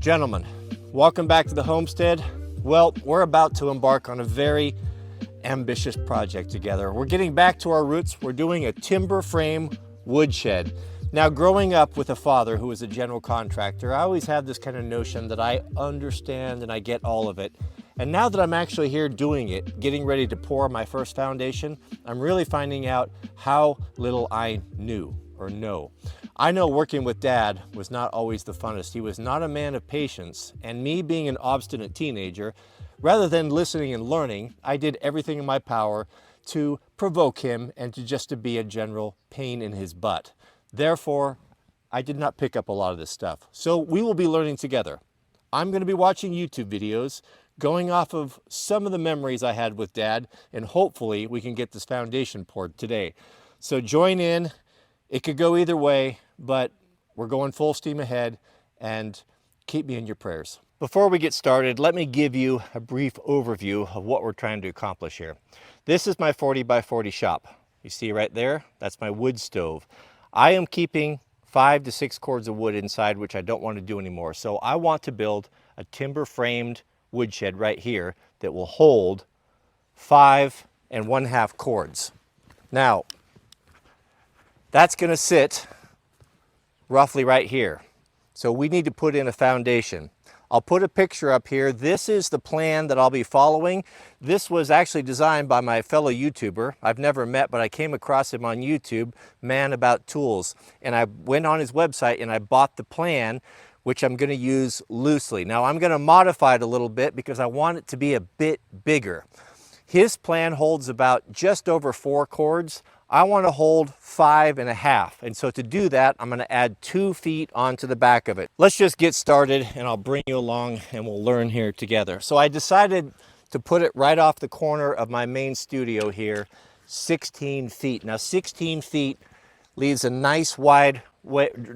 Gentlemen, welcome back to the homestead. Well, we're about to embark on a very ambitious project together. We're getting back to our roots. We're doing a timber frame woodshed. Now, growing up with a father who was a general contractor, I always had this kind of notion that I understand and I get all of it. And now that I'm actually here doing it, getting ready to pour my first foundation, I'm really finding out how little I knew or know. I know working with Dad was not always the funnest. He was not a man of patience, and me being an obstinate teenager, rather than listening and learning, I did everything in my power to provoke him and to be a general pain in his butt. Therefore, I did not pick up a lot of this stuff. So we will be learning together. I'm going to be watching YouTube videos, going off of some of the memories I had with Dad, and hopefully we can get this foundation poured today. So join in. It could go either way, but we're going full steam ahead, and keep me in your prayers. Before we get started, let me give you a brief overview of what we're trying to accomplish here. This is my 40 by 40 shop. You see right there? That's my wood stove. I am keeping 5 to 6 cords of wood inside, which I don't want to do anymore. So I want to build a timber framed woodshed right here that will hold 5 1/2 cords. Now, that's going to sit roughly right here. So we need to put in a foundation. I'll put a picture up here. This is the plan that I'll be following. This was actually designed by my fellow YouTuber. I've never met, but I came across him on YouTube, Man About Tools. And I went on his website and I bought the plan, which I'm going to use loosely. Now I'm going to modify it a little bit because I want it to be a bit bigger. His plan holds about just over 4 cords. I want to hold 5 1/2. And so to do that, I'm going to add 2 feet onto the back of it. Let's just get started and I'll bring you along and we'll learn here together. So I decided to put it right off the corner of my main studio here, 16 feet. Now 16 feet leaves a nice wide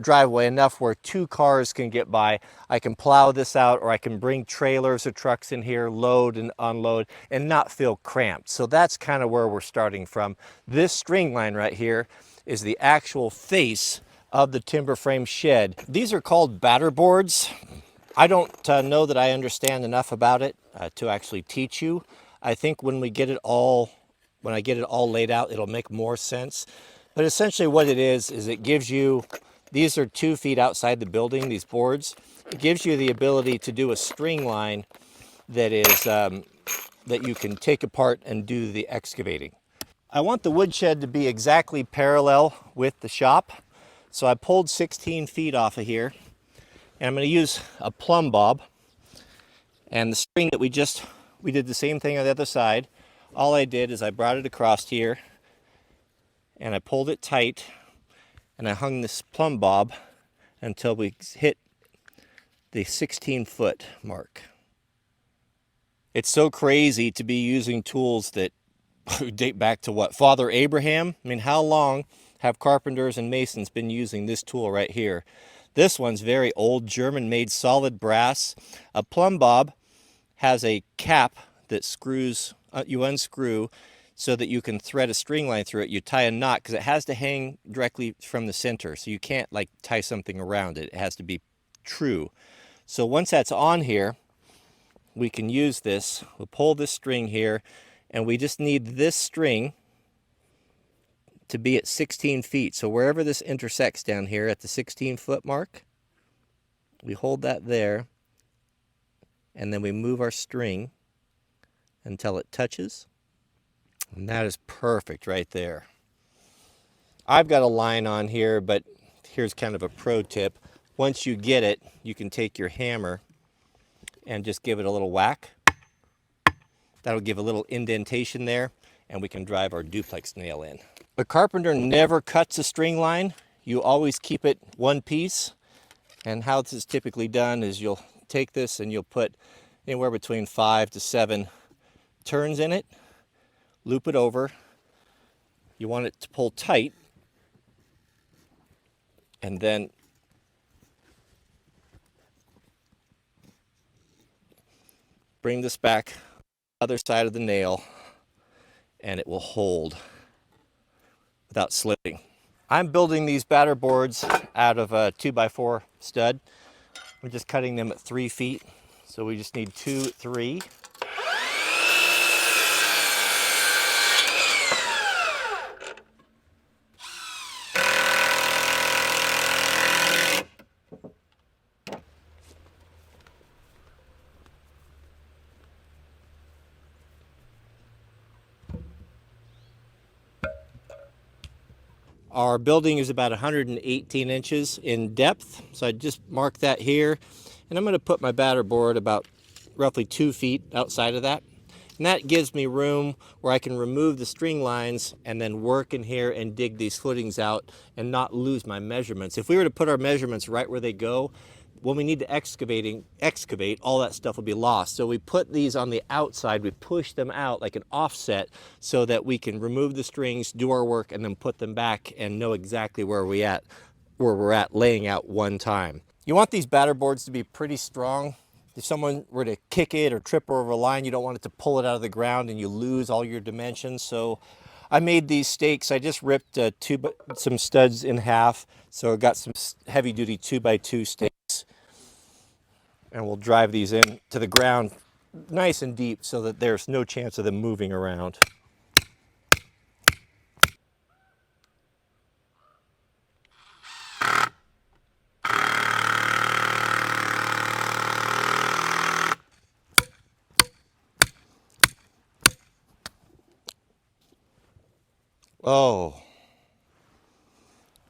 driveway, enough where 2 cars can get by. I can plow this out, or I can bring trailers or trucks in here, load and unload, and not feel cramped. So that's kind of where we're starting from. This string line right here is the actual face of the timber frame shed. These are called batter boards. I don't know that I understand enough about it to actually teach you. I think when I get it all laid out, it'll make more sense. But essentially what it is it gives you, these are 2 feet outside the building, these boards. It gives you the ability to do a string line that is, that you can take apart and do the excavating. I want the woodshed to be exactly parallel with the shop. So I pulled 16 feet off of here, and I'm going to use a plumb bob. And the string that we did the same thing on the other side. All I did is I brought it across here, and I pulled it tight, and I hung this plumb bob until we hit the 16-foot mark. It's so crazy to be using tools that date back to what? Father Abraham? I mean, how long have carpenters and masons been using this tool right here? This one's very old, German-made solid brass. A plumb bob has a cap that screws, you unscrew, so that you can thread a string line through it. You tie a knot because it has to hang directly from the center. So you can't like tie something around it. It has to be true. So once that's on here, we can use this. We'll pull this string here, and we just need this string to be at 16 feet. So wherever this intersects down here at the 16-foot mark, we hold that there, and then we move our string until it touches. And that is perfect right there. I've got a line on here, but here's kind of a pro tip. Once you get it, you can take your hammer and just give it a little whack. That'll give a little indentation there, and we can drive our duplex nail in. The carpenter never cuts a string line. You always keep it one piece. And how this is typically done is you'll take this and you'll put anywhere between 5 to 7 turns in it. Loop it over. You want it to pull tight, and then bring this back other side of the nail, and it will hold without slipping. I'm building these batter boards out of a 2x4 stud. We're just cutting them at 3 feet. So we just need 2 at 3. Our building is about 118 inches in depth, so I just mark that here. And I'm going to put my batter board about roughly 2 feet outside of that. And that gives me room where I can remove the string lines and then work in here and dig these footings out and not lose my measurements. If we were to put our measurements right where they go, when we need to excavate, all that stuff will be lost. So we put these on the outside, we push them out like an offset so that we can remove the strings, do our work, and then put them back and know exactly where we're at laying out one time. You want these batter boards to be pretty strong. If someone were to kick it or trip over a line, you don't want it to pull it out of the ground and you lose all your dimensions. So I made these stakes. I just ripped some studs in half. So I got some heavy duty 2x2 stakes. And we'll drive these in to the ground nice and deep so that there's no chance of them moving around. Oh,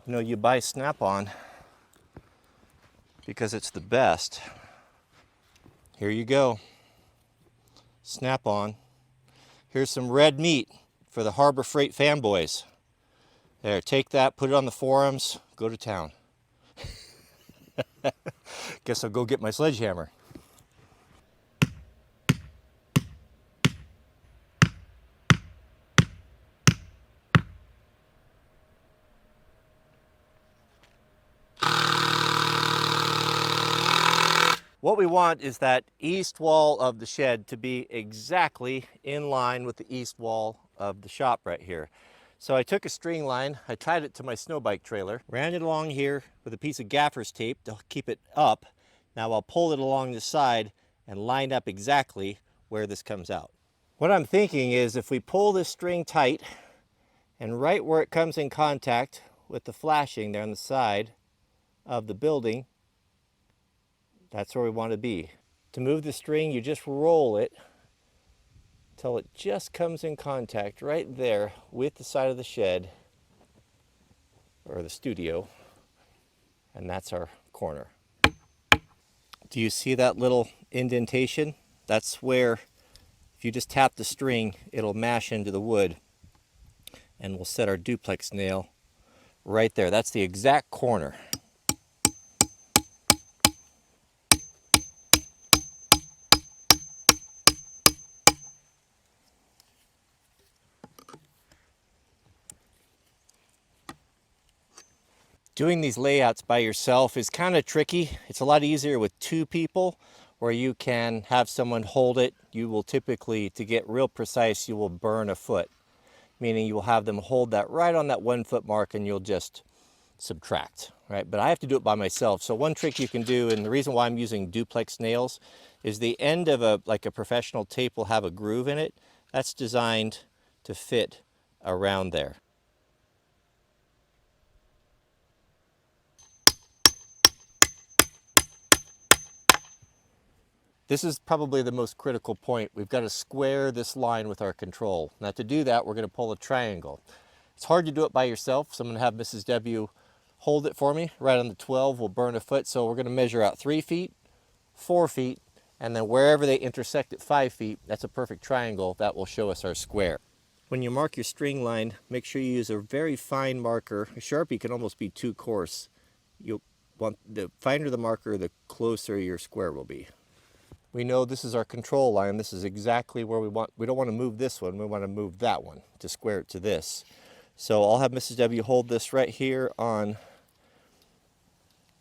you know, you buy Snap-on because it's the best. Here you go, Snap-on. Here's some red meat for the Harbor Freight fanboys. There, take that, put it on the forums, go to town. Guess I'll go get my sledgehammer. What we want is that east wall of the shed to be exactly in line with the east wall of the shop right here. So I took a string line, I tied it to my snow bike trailer, ran it along here with a piece of gaffer's tape to keep it up. Now I'll pull it along the side and line up exactly where this comes out. What I'm thinking is if we pull this string tight and right where it comes in contact with the flashing there on the side of the building, that's where we want to be. To move the string, you just roll it until it just comes in contact right there with the side of the shed or the studio, and that's our corner. Do you see that little indentation? That's where, if you just tap the string, it'll mash into the wood, and we'll set our duplex nail right there. That's the exact corner. Doing these layouts by yourself is kind of tricky. It's a lot easier with 2 people where you can have someone hold it. You will typically, to get real precise, you will burn a foot, meaning you will have them hold that right on that 1 foot mark and you'll just subtract, right? But I have to do it by myself. So one trick you can do, and the reason why I'm using duplex nails, is the end of a professional tape will have a groove in it. That's designed to fit around there. This is probably the most critical point. We've got to square this line with our control. Now to do that, we're going to pull a triangle. It's hard to do it by yourself, so I'm going to have Mrs. W hold it for me. Right on the 12, we'll burn a foot. So we're going to measure out 3 feet, 4 feet, and then wherever they intersect at 5 feet, that's a perfect triangle. That will show us our square. When you mark your string line, make sure you use a very fine marker. A Sharpie can almost be too coarse. You'll want the finer the marker, the closer your square will be. We know this is our control line. This is exactly where we want. We don't want to move this one. We want to move that one to square it to this. So I'll have Mrs. W hold this right here on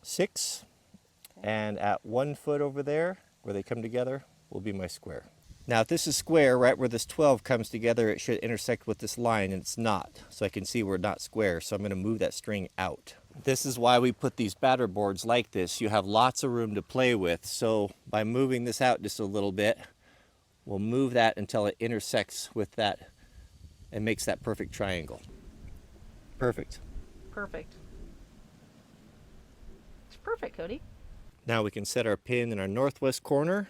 6, and at 1 foot over there, where they come together, will be my square. Now if this is square, right where this 12 comes together, it should intersect with this line, and it's not. So I can see we're not square, so I'm going to move that string out. This is why we put these batter boards like this. You have lots of room to play with. So by moving this out just a little bit, we'll move that until it intersects with that and makes that perfect triangle. Perfect. Perfect. It's perfect, Cody. Now we can set our pin in our northwest corner.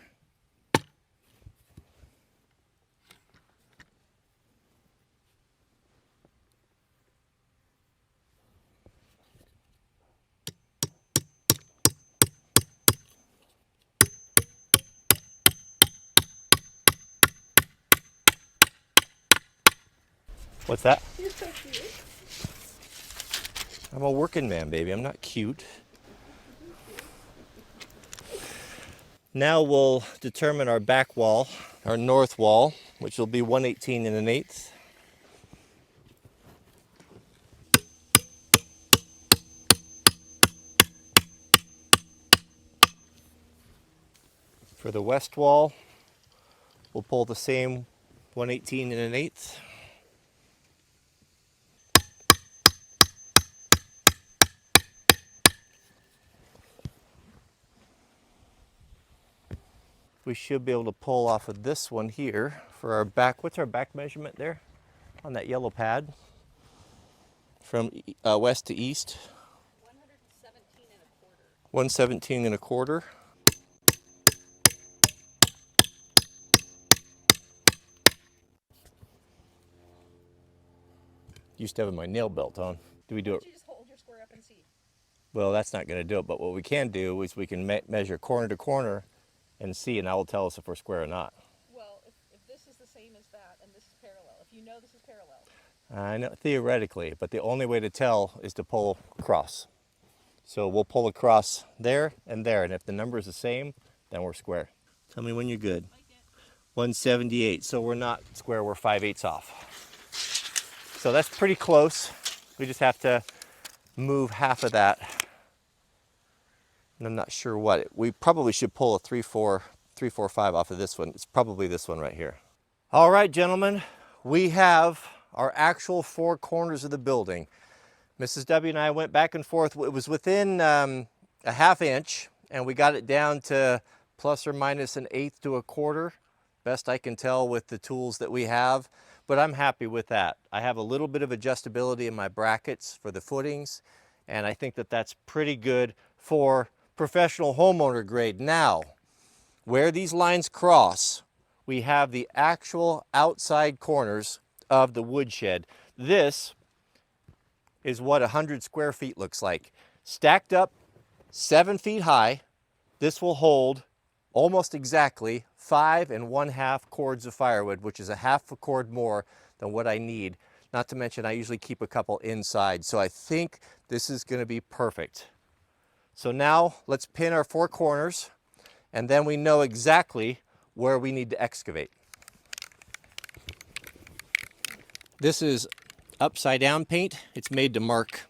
What's that? You're so cute. I'm a working man, baby. I'm not cute. Now we'll determine our back wall, our north wall, which will be 118 1/8. For the west wall, we'll pull the same 118 1/8. We should be able to pull off of this one here for our back. What's our back measurement there on that yellow pad? From west to east? 117 1/4. 117 1/4. Used to have my nail belt on. Do we do it? You just hold your square up and see. Well, that's not going to do it, but what we can do is we can measure corner to corner and see, and that will tell us if we're square or not. Well, if this is the same as that and this is parallel, if you know this is parallel. I know theoretically, but the only way to tell is to pull across. So we'll pull across there, and if the number is the same, then we're square. Tell me when you're good. 178, so we're not square, we're 5/8 off. So that's pretty close. We just have to move half of that. And I'm not sure what. We probably should pull a 3/4 off of this one. It's probably this one right here. All right, gentlemen, we have our actual four corners of the building. Mrs. W and I went back and forth. It was within a 1/2 inch, and we got it down to plus or minus 1/8 to 1/4. Best I can tell with the tools that we have, but I'm happy with that. I have a little bit of adjustability in my brackets for the footings, and I think that that's pretty good for professional homeowner grade. Now, where these lines cross, we have the actual outside corners of the woodshed. This is what 100 square feet looks like. Stacked up 7 feet high, this will hold almost exactly 5 1/2 cords of firewood, which is a 1/2 cord more than what I need. Not to mention I usually keep a couple inside, so I think this is going to be perfect. So now let's pin our four corners, and then we know exactly where we need to excavate. This is upside down paint. It's made to mark,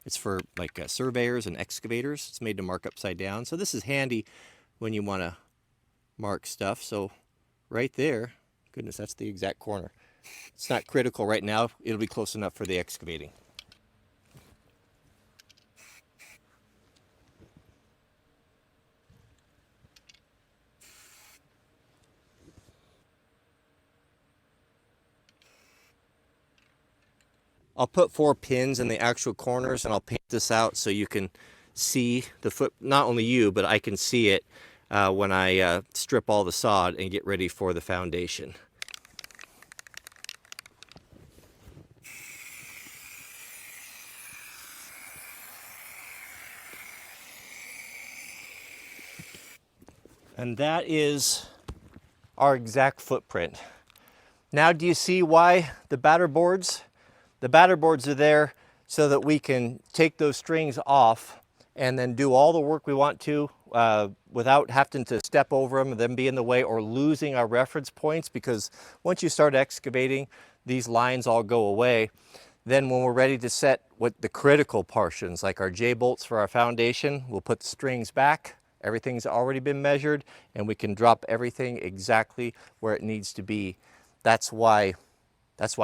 it's for like surveyors and excavators. It's made to mark upside down. So this is handy when you want to mark stuff. So right there, goodness, that's the exact corner. It's not critical right now. It'll be close enough for the excavating. I'll put 4 pins in the actual corners, and I'll paint this out so you can see the foot, not only you, but I can see it when I strip all the sod and get ready for the foundation. And that is our exact footprint. Now, do you see why the batter boards? The batter boards are there so that we can take those strings off and then do all the work we want to without having to step over them and them be in the way or losing our reference points, because once you start excavating, these lines all go away. Then when we're ready to set what the critical portions, like our J-bolts for our foundation, we'll put the strings back. Everything's already been measured, and we can drop everything exactly where it needs to be. That's why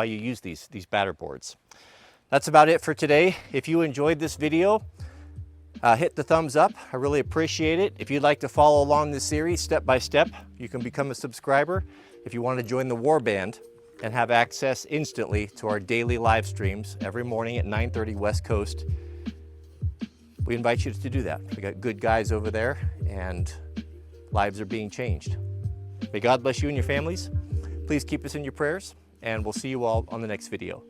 you use these batter boards. That's about it for today. If you enjoyed this video, hit the thumbs up. I really appreciate it. If you'd like to follow along this series step by step, you can become a subscriber. If you want to join the War Band and have access instantly to our daily live streams every morning at 9:30 West Coast, we invite you to do that. We got good guys over there and lives are being changed. May God bless you and your families. Please keep us in your prayers, and we'll see you all on the next video.